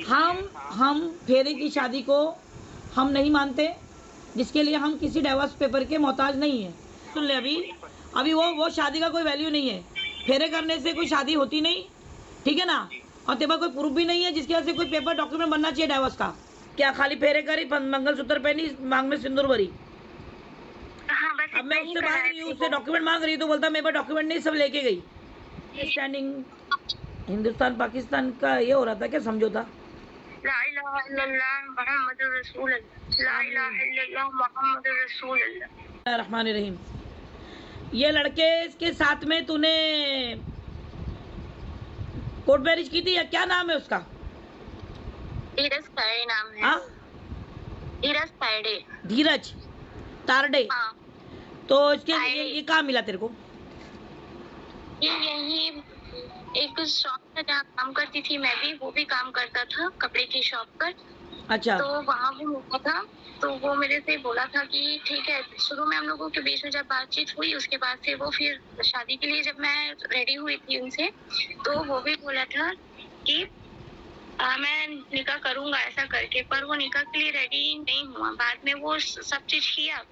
हम फेरे की शादी को हम नहीं मानते, जिसके लिए हम किसी डाइवोर्स पेपर के मोहताज नहीं है। सुन ले, अभी वो शादी का कोई वैल्यू नहीं है। फेरे करने से कोई शादी होती नहीं, ठीक है ना। और तेरे पास कोई प्रूफ भी नहीं है जिसकी वजह से कोई पेपर डॉक्यूमेंट बनना चाहिए डाइवोर्स का। क्या खाली फेरे करी, मंगलसूत्र पहनी, मांग में सिंदूर भरी? हाँ, बस अब मैं उससे मांग रही हूँ, उससे डॉक्यूमेंट मांग रही, तो बोलता मेरे पास डॉक्यूमेंट नहीं, सब लेके गई। स्टैंडिंग हिंदुस्तान पाकिस्तान का ये हो रहा था क्या समझौता? ला इलाहा इल्लल्लाह मुहम्मदुर रसूलुल्लाह, ला इलाहा इल्लल्लाह मुहम्मदुर रसूलुल्लाह। रहमान रहीम। ये लड़के के साथ में तूने कोर्ट मैरिज की थी, या क्या नाम है उसका? धीरज तारडे नाम है। हाँ, धीरज तारडे। धीरज तारडे। हाँ। तो इसके ये कहाँ मिला तेरे को? ये यही एक शॉप पर जहाँ काम करती थी मैं भी, वो भी काम करता था कपड़े की शॉप पर। अच्छा। तो वहाँ भी मिला था, तो वो मेरे से बोला था कि ठीक है। शुरू में हम लोगों के बीच में जब बातचीत हुई, उसके बाद से वो फिर शादी के लिए जब मैं रेडी हुई थी उनसे, तो वो भी बोला था कि मैं निकाह करूंगा ऐसा करके, पर वो निकाह के लिए रेडी नहीं हुआ। बाद में वो सब चीज किया,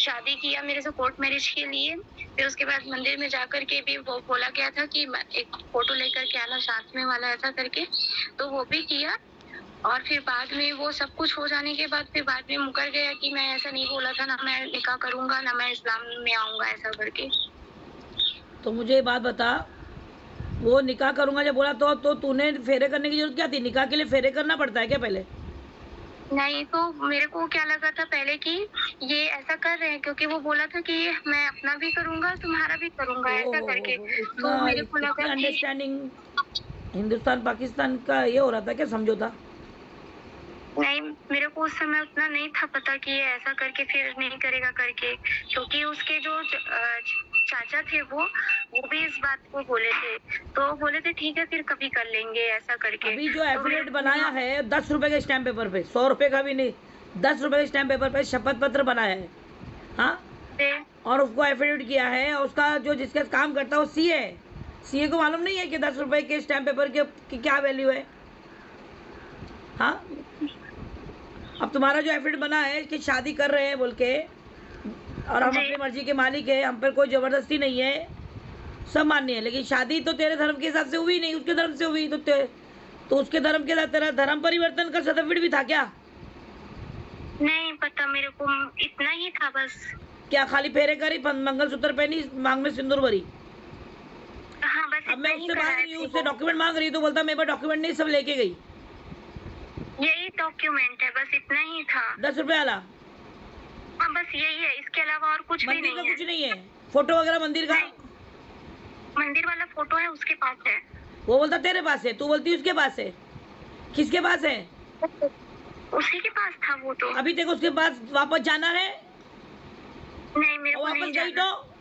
शादी किया मेरे से कोर्ट मैरिज के लिए। फिर उसके बाद मंदिर में जाकर के भी वो बोला गया था कि एक फोटो लेकर के आना साथ में वाला, ऐसा करके, तो वो भी किया। और फिर बाद में वो सब कुछ हो जाने के बाद फिर बाद में मुकर गया कि मैं ऐसा नहीं बोला था, ना मैं निकाह करूंगा, ना मैं इस्लाम में आऊंगा, ऐसा करके। तो मुझे ये बात बता, वो निकाह करूंगा जब बोला तो तूने फेरे करने की जरूरत क्या थी? निकाह के लिए फेरे करना पड़ता है क्या पहले? नहीं, तो मेरे को क्या लगा था पहले कि ये ऐसा कर रहे हैं क्योंकि वो बोला था कि मैं अपना भी करूंगा तुम्हारा भी करूंगा, ऐसा करके। तो मेरे को लगा अंडरस्टैंडिंग हिंदुस्तान पाकिस्तान का ये हो रहा था क्या समझौता? नहीं, मेरे को उस समय उतना नहीं था पता कि ये ऐसा करके फिर नहीं करेगा करके, क्योंकि उसके जो चाचा थे वो भी इस बात को बोले थे। तो बोले थे ठीक है फिर कभी कर लेंगे, ऐसा करके। अभी जो एफिडेविट बनाया है 10 रुपए के स्टैम्प पेपर पे, 100 रुपए का भी नहीं, 10 रुपए के स्टैम्प पेपर पे शपथ पत्र बनाया है, हाँ। और उसको एफिडेविट किया है, उसका जो जिसका काम करता है वो सीए है। सीए को मालूम नहीं है कि 10 रुपए के स्टैम्प पेपर के की क्या वैल्यू है, हाँ। अब तुम्हारा जो एफिडेविट बना है कि शादी कर रहे हैं बोल के, और हम अपनी मर्जी के मालिक है, हम पर कोई जबरदस्ती नहीं है, सब मान्य है। लेकिन शादी तो तेरे धर्म के हिसाब से हुई नहीं, उसके धर्म से हुई, तो उसके धर्म के साथ तेरा धर्म परिवर्तन का सर्टिफिकेट भी था क्या? नहीं पता मेरे को, इतना ही था बस। क्या खाली फेरे करी, मंगलसूत्र पहनी, मांग में सिंदूर भरी? हाँ, बस अब मैं उससे मांग रही हूँ, उससे डॉक्यूमेंट मांग रही, तो बोलता मेरे पास डॉक्यूमेंट नहीं, सब लेके गई। यही डॉक्यूमेंट है, बस इतना ही था। 10 रुपए वाला? हाँ, बस यही है, इसके अलावा और कुछ भी नहीं है। कुछ नहीं है? फोटो वगैरह मंदिर का? मंदिर वाला फोटो है, उसके पास है। वो बोलता तेरे पास है, तू बोलती उसके पास है। किसके पास है? उसी के पास था वो तो। अभी तक उसके पास वापस जाना है? नहीं, मेरे को वापस नहीं गई जाना। तो?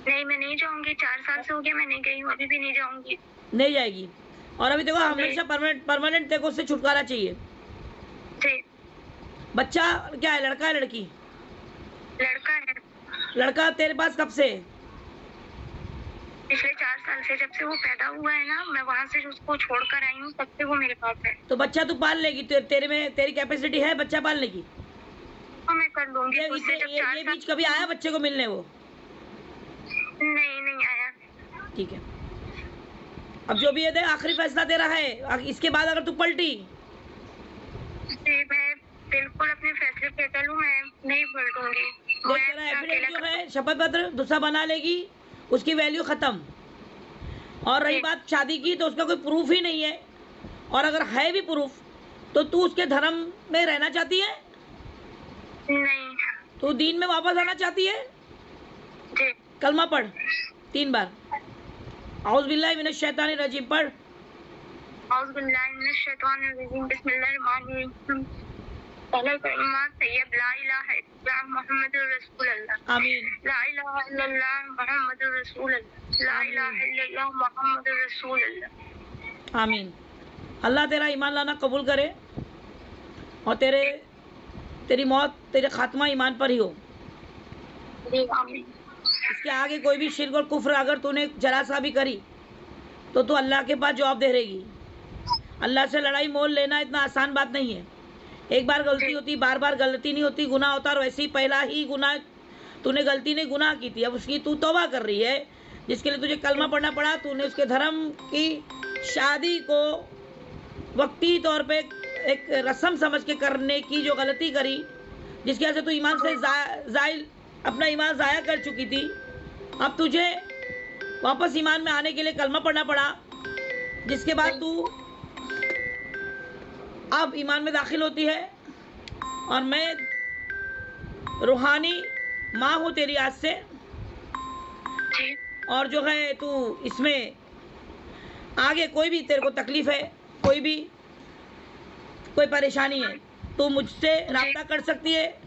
नहीं, मैं नहीं जाऊंगी, 4 साल से हो गया मैं नहीं गई हूँ, अभी भी नहीं जाऊंगी। नहीं जाएगी? और अभी देखो हमेशा परमानेंट देखो उससे छुटकारा चाहिए। जी। बच्चा क्या है, लड़का है लड़की? लड़का है। लड़का तेरे पास कब से? पिछले 4 साल से, जब से वो पैदा हुआ है ना, मैं वहाँ से उसको छोड़कर आई हूँ, तब से वो मेरे पास है। तो बच्चा तू पाल लेगी? तेरे में तेरी कैपेसिटी है बच्चा पालने की? हाँ, मैं कर लूंगी। ये बीच कभी आया बच्चे को मिलने वो? नहीं आया। ठीक है, अब जो भी है देख, आखिरी फैसला तेरा है। इसके बाद अगर तू पलटी, जी, मैं बिल्कुल अपने फैसले पे अटल हूँ, मैं नहीं पलटूंगी। तेरा एफिडेविट जो है शपथ पत्र दूसरा बना लेगी, उसकी वैल्यू खत्म। और रही बात शादी की, तो उसका कोई प्रूफ ही नहीं है, और अगर है भी प्रूफ तो तू उसके धर्म में रहना चाहती है? नहीं। तू दीन में वापस आना चाहती है? जी। कलमा पढ़ 3 बार। औज़ बिल्लाहि मिनश शैतानिर रजीम पढ़। औज़ बिल्लाहि मिनश शैतानिर रजीम, बिस्मिल्लाहिर्रहमानिर्रहीम। पहला कलमा तैयब, ला इलाहा इल्लल्लाह मुहम्मदुर रसूलुल्लाह। आमीन। ला इलाहा इल्लल्लाह मुहम्मदुर रसूलुल्लाह। ला इलाहा इल्लल्लाह मुहम्मदुर रसूलुल्लाह। आमीन। अल्लाह तेरा ईमान लाना कबूल करे, और तेरी मौत, तेरे खात्मा ईमान पर ही हो। आमीन। इसके आगे कोई भी शिर्क और कुफ्र अगर तूने जरा सा भी करी, तो तू अल्लाह के पास जवाब दे रहेगी। अल्लाह से लड़ाई मोल लेना इतना आसान बात नहीं है। एक बार गलती जी। होती, बार बार गलती नहीं होती, गुनाह होता। और वैसे ही पहला ही गुनाह तूने गलती ने गुनाह की थी, अब उसकी तू तौबा कर रही है, जिसके लिए तुझे कलमा पढ़ना पड़ा। तूने उसके धर्म की शादी को वक्ती तौर पे एक रस्म समझ के करने की जो गलती करी, जिसकी वजह से तू ईमान से जाइल अपना ईमान ज़ाया कर चुकी थी, अब तुझे वापस ईमान में आने के लिए कलमा पढ़ना पड़ा, जिसके बाद तू अब ईमान में दाखिल होती है। और मैं रूहानी माँ हूँ तेरी आज से, जी। और जो है तू इसमें आगे कोई भी तेरे को तकलीफ है, कोई परेशानी है, तो मुझसे रब्ता कर सकती है,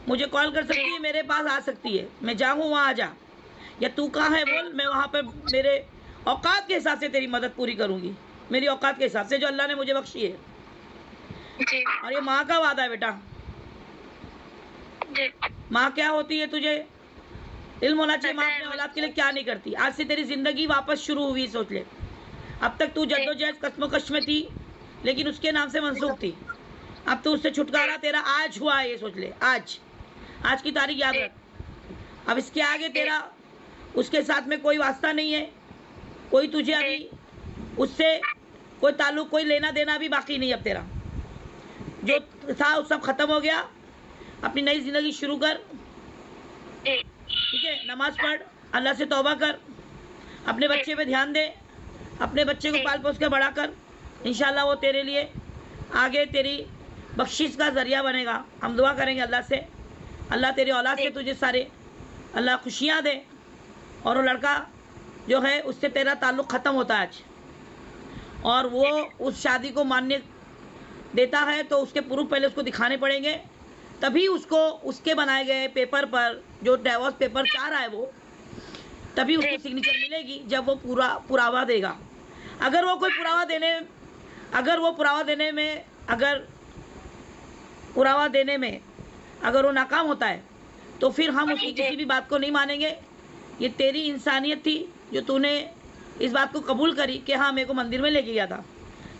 मुझे कॉल कर सकती है, मेरे पास आ सकती है। मैं जाऊँ वहाँ आ जा, या तू कहाँ है बोल, मैं वहाँ पे मेरे औकात के हिसाब से तेरी मदद पूरी करूँगी, मेरी औकात के हिसाब से जो अल्लाह ने मुझे बख्शी है। जी। और ये माँ का वादा है बेटा। जी। माँ क्या होती है तुझे इल्म होना चाहिए, माँ अपने औलाद के लिए क्या नहीं करती। आज से तेरी ज़िंदगी वापस शुरू हुई, सोच ले। अब तक तू जद्दोजहद कश्मकश में थी, लेकिन उसके नाम से मनसूख थी। अब तो उससे छुटकारा तेरा आज हुआ है, ये सोच ले। आज की तारीख याद रख। अब इसके आगे तेरा उसके साथ में कोई वास्ता नहीं है, कोई तुझे अभी उससे कोई ताल्लुक, कोई लेना देना भी बाकी नहीं। अब तेरा जो था वो सब खत्म हो गया। अपनी नई ज़िंदगी शुरू कर, ठीक है। नमाज पढ़, अल्लाह से तौबा कर, अपने बच्चे पे ध्यान दे, अपने बच्चे को पाल पोस के बड़ा कर। इंशाल्लाह वो तेरे लिए आगे तेरी बख्शिश का ज़रिया बनेगा। हम दुआ करेंगे अल्लाह से, अल्लाह तेरी औलाद से तुझे सारे अल्लाह खुशियाँ दे, और वो लड़का जो है उससे तेरा ताल्लुक़ ख़त्म होता है आज, और वो उस शादी को मान्य देता है, तो उसके प्रूफ पहले उसको दिखाने पड़ेंगे, तभी उसको उसके बनाए गए पेपर पर जो डिवोर्स पेपर चाह रहा है वो, तभी उसको सिग्नेचर मिलेगी जब वो पुरावा देगा। अगर वो पुरावा देने में अगर वो नाकाम होता है, तो फिर हम उसकी किसी भी बात को नहीं मानेंगे। ये तेरी इंसानियत थी जो तूने इस बात को कबूल करी कि हाँ मेरे को मंदिर में लेके गया था,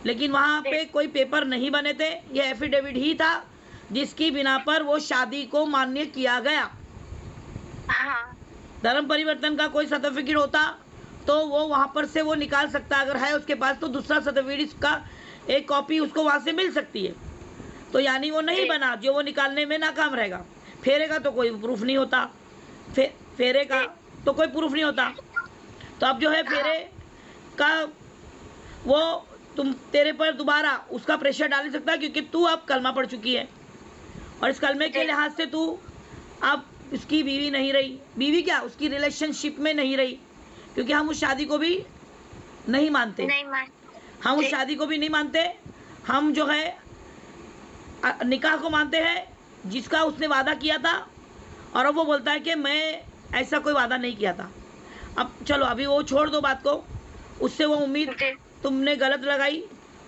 लेकिन वहाँ पे कोई पेपर नहीं बने थे। ये एफिडेविट ही था जिसकी बिना पर वो शादी को मान्य किया गया। हाँ। धर्म परिवर्तन का कोई सर्टिफिकेट होता तो वो वहाँ पर से वो निकाल सकता, अगर है उसके पास तो दूसरा सर्टिफिकेट का एक कॉपी उसको वहाँ से मिल सकती है। तो यानी वो नहीं बना, जो वो निकालने में नाकाम रहेगा। फेरे का तो कोई प्रूफ नहीं होता, फेरे का तो कोई प्रूफ नहीं होता। तो अब जो है फेरे का वो तुम तेरे पर दोबारा उसका प्रेशर डाल नहीं सकता, क्योंकि तू अब कलमा पढ़ चुकी है, और इस कलमे के लिहाज से तू अब उसकी बीवी नहीं रही। बीवी क्या, उसकी रिलेशनशिप में नहीं रही, क्योंकि हम उस शादी को भी नहीं मानते। हम उस शादी को भी नहीं मानते। हम जो है निकाह को मानते हैं, जिसका उसने वादा किया था, और अब वो बोलता है कि मैं ऐसा कोई वादा नहीं किया था। अब चलो अभी वो छोड़ दो बात को, उससे वो उम्मीद तुमने गलत लगाई,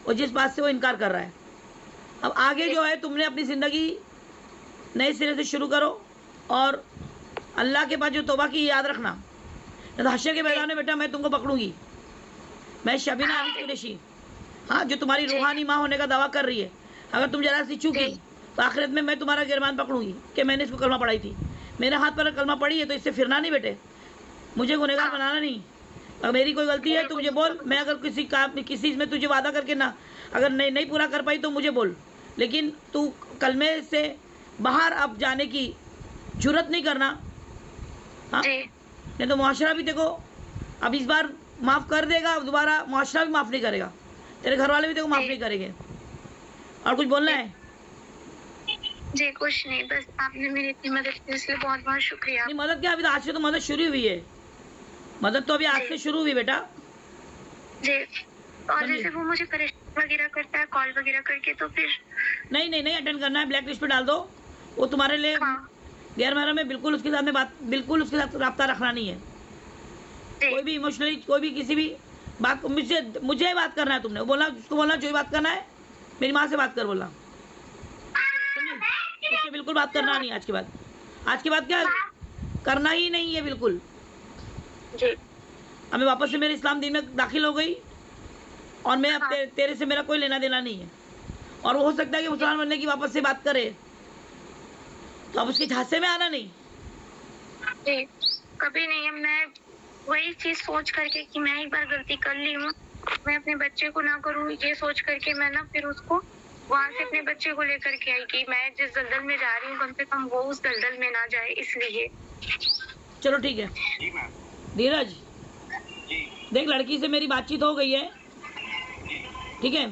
और जिस बात से वो इनकार कर रहा है। अब आगे जो है तुमने अपनी ज़िंदगी नए सिरे से शुरू करो, और अल्लाह के पास जो तौबा की याद रखना, तो हश्र के मैदान में बेटा मैं तुमको पकड़ूंगी। मैं शबीना अली कुरैशी, हाँ, जो तुम्हारी रूहानी माँ होने का दावा कर रही है, अगर तुम जरा सी चूकी तो आखिरत में मैं तुम्हारा गिरबान पकड़ूंगी कि मैंने इसको कलमा पढ़ाई थी। मेरे हाथ पर कलमा पड़ी है तो इससे फिरना नहीं बेटे, मुझे गुनहगार बनाना नहीं। अगर मेरी कोई गलती है तो मुझे बोल। मैं अगर किसी काम किसी में तुझे वादा करके ना अगर नहीं पूरा कर पाई तो मुझे बोल, लेकिन तू कलमे से बाहर अब जाने की जुर्रत नहीं करना। हाँ, नहीं तो मुआशरा भी देखो अब इस बार माफ़ कर देगा, दोबारा मुआशरा भी माफ़ नहीं करेगा, तेरे घर वाले भी देखो माफ़ नहीं करेंगे। और कुछ बोलना है? जी कुछ नहीं, बस आपने मेरी इतनी मदद की इसलिए बहुत बहुत शुक्रिया। नहीं मदद क्या, अभी तो आज से तो मदद शुरू हुई है। मदद तो अभी आज से शुरू हुई बेटा जी। और जैसे वो मुझे परेशान वगैरह करता है कॉल वगैरह करके, तो फिर नहीं अटेंड करना है, ब्लैक लिस्ट पे डाल दो। वो तुम्हारे लिए गैर महरम में, बिल्कुल उसके साथ में बात, बिल्कुल उसके साथ रब्ता रखना नहीं है। कोई भी इमोशनली कोई भी किसी भी बात को मुझे बात करना है, तुमने बोला उसको बोलना जो बात करना है मेरी माँ से बात कर बोलना, उससे बिल्कुल बात करना नहीं। आज के बाद क्या करना ही नहीं है बिल्कुल। जी। हमें वापस से मेरे इस्लाम दीन में दाखिल हो गई, और मैं अब तेरे से मेरा कोई लेना देना नहीं है। और वो हो सकता है कि मुसलमान बनने की वापस से बात करे, तो अब उसके झांसे में आना नहीं। कभी नहीं। मैं वही चीज सोच करके कि मैं एक बार गलती कर ली हूँ, मैं अपने बच्चे को ना करूँ, ये सोच करके मैं ना फिर उसको वहां से अपने बच्चे को लेकर के आई कि मैं जिस दलदल में जा रही हूँ कम से कम वो उस दलदल में ना जाए, इसलिए। चलो ठीक है जी मैम। धीरज, जी देख लड़की से मेरी बातचीत हो गई है, ठीक है।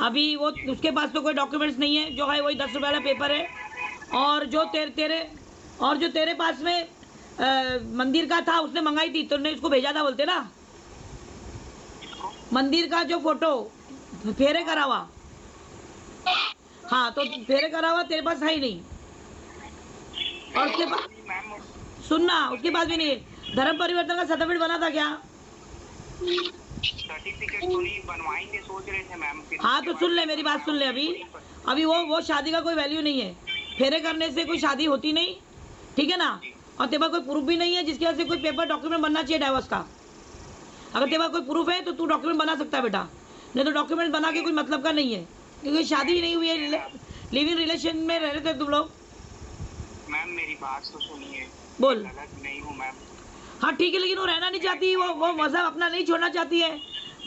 अभी वो उसके पास तो कोई डॉक्यूमेंट्स नहीं है, जो है वही 10 रुपये वाला पेपर है। और जो तेरे पास में मंदिर का था उसने मंगाई थी, तुमने इसको भेजा था बोलते ना, मंदिर का जो फोटो फेरे करा हुआ, हाँ तो फेरे करा हुआ तेरे पास है ही नहीं। और उसके पास सुनना, उसके पास भी नहीं है। धर्म परिवर्तन का सर्टिफिकेट बना था क्या? सर्टिफिकेट तो नहीं बनवाएंगे सोच रहे थे मैम। हाँ तो सुन ले मेरी बात, सुन ले। अभी वो शादी का कोई वैल्यू नहीं है, फेरे करने से कोई शादी होती नहीं, ठीक है ना। और तेरे पास कोई प्रूफ भी नहीं है जिसकी वजह से कोई पेपर डॉक्यूमेंट बनना चाहिए डाइवोर्स का। अगर तेरे पास कोई प्रूफ है तो तू डॉक्यूमेंट बना सकता है बेटा, नहीं तो डॉक्यूमेंट बना के कोई मतलब का नहीं है, क्योंकि शादी ही नहीं हुई है, लिविंग रिलेशन में रह रहे थे तुम लोग। मैम मेरी बात तो सुनिए, बोल। गलत नहीं हूँ मैम। हाँ ठीक है, लेकिन वो रहना नहीं चाहती, वो मजहब अपना नहीं छोड़ना चाहती है।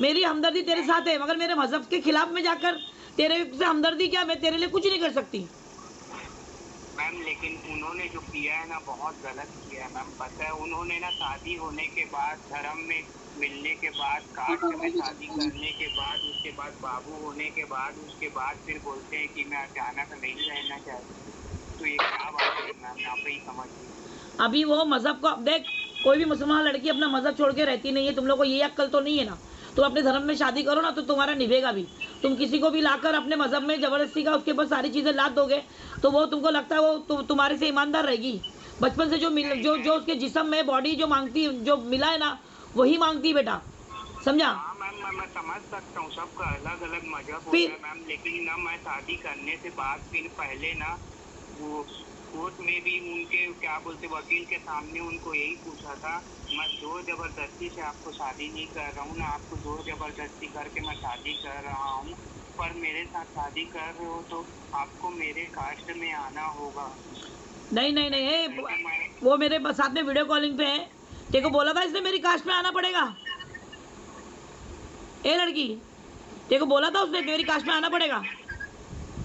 मेरी हमदर्दी तेरे साथ है, मगर मेरे मजहब के खिलाफ में जाकर तेरे से हमदर्दी क्या, मैं तेरे लिए कुछ नहीं कर सकती। मैम लेकिन उन्होंने जो किया है ना बहुत गलत किया है मैम। पता है उन्होंने ना शादी होने के बाद, धर्म में मिलने के बाद, कास्ट में शादी करने के बाद, उसके बाद बाबू होने के बाद, उसके बाद फिर बोलते हैं कि मैं अचानक नहीं रहना चाहती। तो ये क्या बात है मैम, आप ही समझिए। अभी वो मजहब को देख, कोई भी मुसलमान लड़की अपना मजहब छोड़ के रहती नहीं है। तुम लोग को ये अक्ल तो नहीं है ना। तुम अपने धर्म में शादी करो ना तो तुम्हारा निभेगा भी। तुम किसी को भी लाकर अपने मजहब में जबरदस्ती का उसके ऊपर सारी चीज़ें लाद दोगे तो वो तुमको लगता है वो तुम्हारे से ईमानदार रहेगी। बचपन से जो उसके जिस्म में बॉडी जो मांगती, जो मिला है ना, वही मांगती बेटा, समझा। हाँ मैम मैं समझ सकता हूँ, सबका अलग अलग मजहब होता है मैम। लेकिन ना मैं शादी करने से बाद फिर पहले ना वो कोर्ट में भी उनके क्या बोलते वकील के सामने उनको यही पूछा था, मैं जोर जबरदस्ती से आपको शादी नहीं कर रहा हूँ ना, आपको जोर जबरदस्ती करके मैं शादी कर रहा हूँ, पर मेरे साथ शादी कर रहे हो तो आपको मेरे कास्ट में आना होगा। नहीं, वो मेरे साथ में वीडियो कॉलिंग पे है। तेरे को बोला था इसने मेरी कास्ट में आना पड़ेगा? ए लड़की, तेरे को बोला था उसने मेरी कास्ट में आना पड़ेगा?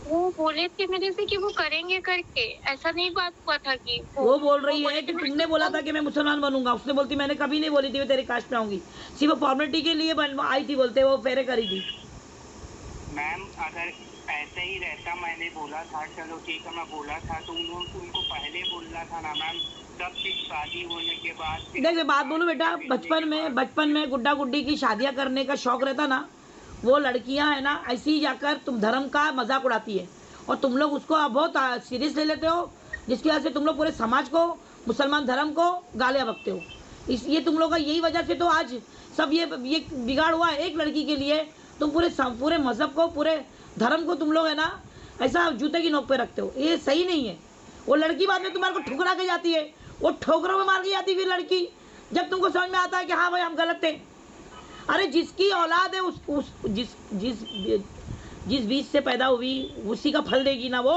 वो बोले थे मेरे से कि वो करेंगे करके, ऐसा नहीं बात हुआ था कि वो बोल रही है कि तुमने बोला था कि मैं मुसलमान बनूंगा। उसने बोलती मैंने कभी नहीं बोली थी मैं तेरी कास्ट में आऊंगी, सिर्फ फॉर्मेलिटी के लिए आई थी, बोलते वो फेरे करी थी। मैम अगर ऐसे ही रहता, मैंने बोला था चलो ठीक है, मैं बोला था तो उनको पहले बोलना था ना मैम। सब चीज शादी होने के बाद देखिए बात बोलूं बेटा, बचपन में गुड्डा गुड्डी की शादियां करने का शौक रहता ना, वो लड़कियां है ना ऐसे ही जाकर तुम धर्म का मजाक उड़ाती है और तुम लोग उसको बहुत सीरियस ले लेते हो, जिसकी वजह से तुम लोग पूरे समाज को, मुसलमान धर्म को गालियाँ बकते हो। ये तुम लोग का यही वजह से तो आज सब ये बिगाड़ हुआ है। एक लड़की के लिए तुम पूरे मजहब को, पूरे धर्म को तुम लोग है ना ऐसा जूते की नोक पे रखते हो, ये सही नहीं है। वो लड़की बाद में तुम्हारे को ठुकरा के जाती है, वो ठोकरों में मार के जाती है फिर लड़की, जब तुमको समझ में आता है कि हाँ भाई हम गलत थे। अरे जिसकी औलाद है जिस बीज से पैदा हुई उसी का फल देगी ना वो।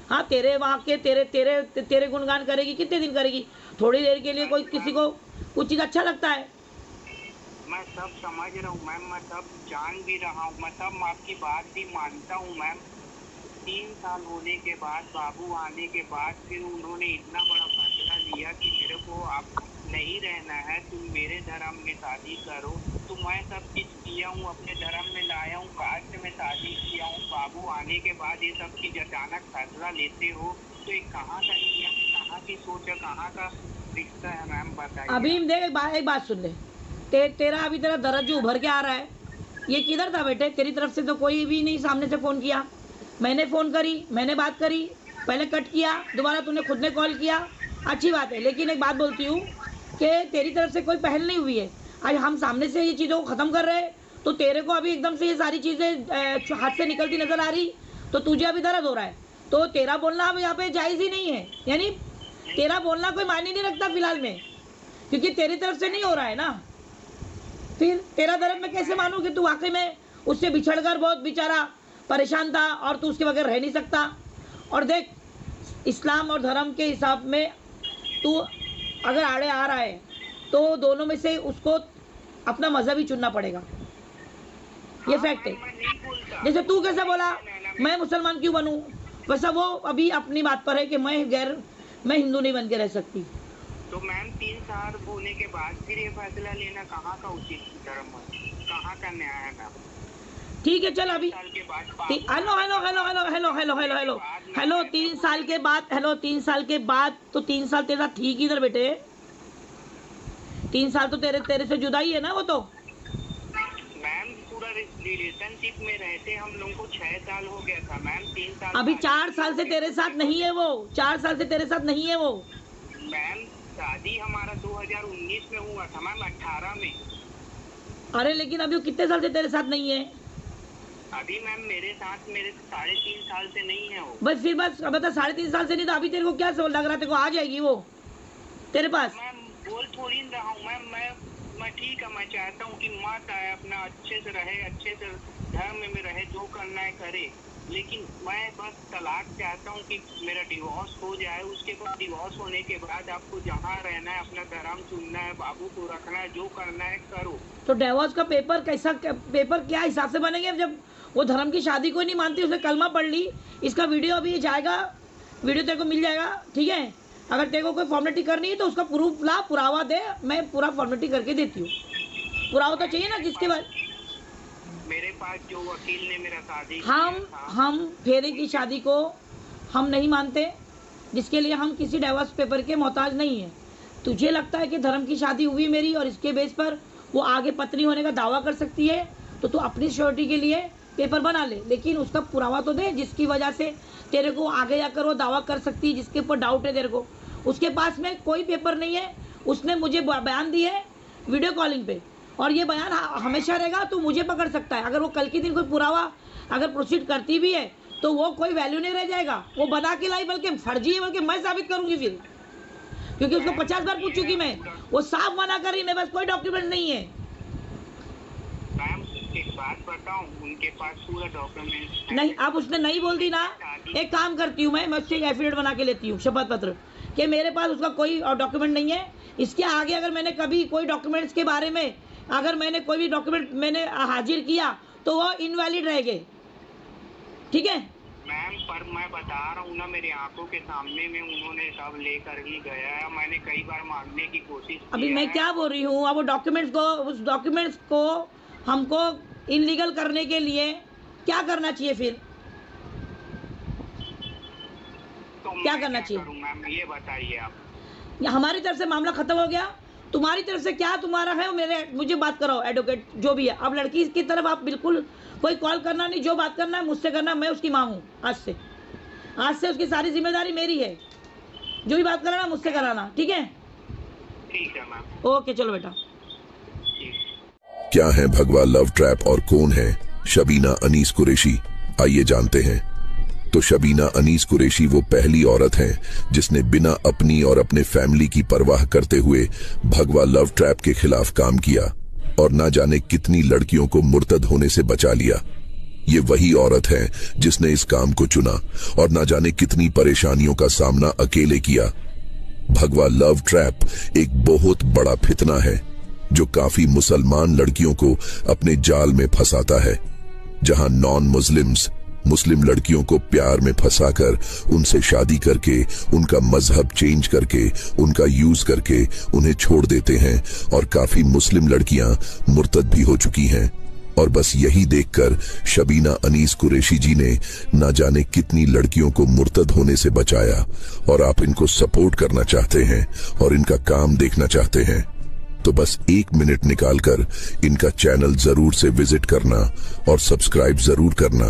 हाँ तेरे वहाँ के तेरे गुणगान करेगी, कितने दिन करेगी? थोड़ी देर के लिए कोई किसी को कुछ चीज़ अच्छा लगता है। मैं सब समझ रहा हूँ मैम, मैं सब जान भी रहा हूँ, मैं सब आपकी बात भी मानता हूँ मैम। 3 साल होने के बाद, बाबू आने के बाद फिर उन्होंने इतना बड़ा फैसला लिया कि मेरे को आप नहीं रहना है, तुम मेरे धर्म में शादी करो। तो मैं सब चीज किया हूँ, अपने धर्म में लाया हूँ, कास्ट में शादी किया हूँ। बाबू आने के बाद ये सब चीज अचानक फैसला लेते हो तो ये कहाँ का नियम, कहाँ की सोच है, कहाँ का रिश्ता है मैम, बताइए। अभी देख एक बात सुन ले, तेरा अभी तेरा दर्द जो उभर के आ रहा है ये किधर था बेटे? तेरी तरफ से तो कोई भी नहीं सामने से फ़ोन किया। मैंने फ़ोन करी, मैंने बात करी, पहले कट किया, दोबारा तूने खुद ने कॉल किया, अच्छी बात है। लेकिन एक बात बोलती हूँ कि तेरी तरफ से कोई पहल नहीं हुई है। आज हम सामने से ये चीज़ों को ख़त्म कर रहे हैं तो तेरे को अभी एकदम से ये सारी चीज़ें हाथ से निकलती नज़र आ रही, तो तुझे अभी दर्द हो रहा है। तो तेरा बोलना अब यहाँ पे जायज़ ही नहीं है, यानी तेरा बोलना कोई मायने नहीं रखता फ़िलहाल में, क्योंकि तेरी तरफ से नहीं हो रहा है ना। फिर तेरा दर्द मैं कैसे मानूँ कि तू वाकई में उससे बिछड़कर बहुत बेचारा परेशान था और तू उसके बगैर रह नहीं सकता। और देख, इस्लाम और धर्म के हिसाब में तू अगर आड़े आ रहा है तो दोनों में से उसको अपना मजहब ही चुनना पड़ेगा, ये फैक्ट है। जैसे तू कैसे बोला मैं मुसलमान क्यों बनूं, वैसा वो अभी अपनी बात पर है कि मैं हिंदू नहीं बन के रह सकती। तो मैम 3 साल होने के बाद फिर ये फैसला लेना कहाँ का उचित धर्म है, कहाँ का न्याय है मैम? ठीक है चल अभी साल के बाद हेलो 3 साल के बाद, हेलो 3 साल के बाद, तो 3 साल तेरा ठीक इधर बेटे, 3 साल तो तेरे से जुदा ही है ना वो तो। मैम पूरा रिलेशनशिप में रहते हम लोगों को 6 साल हो गया था मैम। 3 साल अभी 4 साल से तेरे साथ नहीं है वो, 4 साल से तेरे साथ नहीं है वो। मैम शादी हमारा 2019 में हुआ था मैम, 18 में। अरे लेकिन अभी वो कितने साल से तेरे साथ नहीं है? अभी मैम मेरे साथ मेरे 3.5 साल से नहीं है वो। बस फिर बस बता, 3.5 साल से नहीं तो अभी तेरे को क्या लग रहा है तेरे को आ जाएगी वो तेरे पास? मैम बोल थोड़ी ना रहा हूँ मैम, मैं ठीक है, मैं चाहता हूँ कि मत आए, अपना अच्छे से रहे, अच्छे से धर्म में रहे, जो करना है करे, लेकिन मैं बस तलाक चाहता हूँ कि मेरा डिवोर्स हो जाए। उसके बाद डिवोर्स होने के बाद आपको जहाँ रहना है अपना धर्म चुनना है, बाबू को रखना है, जो करना है करो। तो डिवोर्स का पेपर कैसा, पेपर क्या हिसाब से बनेंगे जब वो धर्म की शादी को नहीं मानती, उसने कलमा पढ़ ली। इसका वीडियो अभी जाएगा, वीडियो तेरे को मिल जाएगा, ठीक है? अगर तेरे को कोई फॉर्मेलिटी करनी है तो उसका प्रूफ ला, पुरावा दे, मैं पूरा फॉर्मेलिटी करके देती हूँ। पुरावा तो चाहिए ना किसके बाद। मेरे पास जो वकील ने मेरा शादी हम फेरे की शादी को हम नहीं मानते, जिसके लिए हम किसी डाइवोर्स पेपर के मोहताज नहीं है। तुझे लगता है कि धर्म की शादी हुई मेरी और इसके बेस पर वो आगे पत्नी होने का दावा कर सकती है, तो तू अपनी श्योरिटी के लिए पेपर बना ले, लेकिन उसका पुरावा तो दे जिसकी वजह से तेरे को आगे जाकर वो दावा कर सकती है, जिसके ऊपर डाउट है तेरे को। उसके पास में कोई पेपर नहीं है, उसने मुझे बयान दी है वीडियो कॉलिंग पे, और ये बयान हमेशा रहेगा। तो मुझे पकड़ सकता है, अगर वो कल के दिन कोई पुरावा अगर प्रोसीड करती भी है तो वो कोई वैल्यू नहीं रह जाएगा, वो बना के लाई, बल्कि फर्जी है, बल्कि मैं साबित करूंगी फिर, क्योंकि उसको 50 बार पूछ चुकी मैं, वो साफ मना कर रही, मेरे पास कोई डॉक्यूमेंट नहीं है। मैम एक बात बताऊं, उनके पास पूरा डॉक्यूमेंट नहीं, अब उसने नहीं बोल दी ना, एक काम करती हूँ मैं उससे एक एफिडेविट बना के लेती हूँ, शपथ पत्र, कि मेरे पास उसका कोई डॉक्यूमेंट नहीं है। इसके आगे अगर मैंने कभी कोई डॉक्यूमेंट्स के बारे में अगर मैंने कोई भी डॉक्यूमेंट मैंने हाजिर किया तो वो इनवैलिड रहेंगे, ठीक है मैम? पर मैं बता रहा हूँ ना, मेरी आंखों के सामने में उन्होंने सब लेकर ही गया है, मैंने कई बार मांगने की कोशिश की। अभी मैं क्या बोल रही हूँ, अब वो उस डॉक्यूमेंट्स को हमको इनलीगल करने के लिए क्या करना चाहिए फिर? तो क्या करना चाहिए मैम ये बताइए आप। हमारी तरफ से मामला खत्म हो गया, तुम्हारी तरफ से क्या तुम्हारा है मुझे बात कराओ, एडवोकेट जो भी है। अब लड़की की तरफ आप बिल्कुल कोई कॉल करना नहीं, जो बात करना है मुझसे करना, मैं उसकी माँ हूँ। आज से उसकी सारी जिम्मेदारी मेरी है, जो भी बात कराना मुझसे कराना, ठीक है? ठीक है मैम। ओके चलो बेटा। क्या है भगवा लव ट्रैप और कौन है शबीना अनीस कुरैशी, आइए जानते हैं। तो शबीना अनीस कुरैशी वो पहली औरत है जिसने बिना अपनी और अपने फैमिली की परवाह करते हुए भगवा लव ट्रैप के खिलाफ काम किया और ना जाने कितनी लड़कियों को मुर्तद होने से बचा लिया। ये वही औरत है जिसने इस काम को चुना और ना जाने कितनी परेशानियों का सामना अकेले किया। भगवा लव ट्रैप एक बहुत बड़ा फितना है जो काफी मुसलमान लड़कियों को अपने जाल में फंसाता है, जहां नॉन मुस्लिम लड़कियों को प्यार में फंसाकर उनसे शादी करके, उनका मजहब चेंज करके, उनका यूज करके उन्हें छोड़ देते हैं। और काफी मुस्लिम लड़कियां मुर्तद भी हो चुकी हैं। और बस यही देखकर शबीना अनीस कुरैशी जी ने ना जाने कितनी लड़कियों को मुर्तद होने से बचाया। और आप इनको सपोर्ट करना चाहते हैं और इनका काम देखना चाहते हैं तो बस 1 मिनट निकालकर इनका चैनल जरूर से विजिट करना और सब्सक्राइब जरूर करना।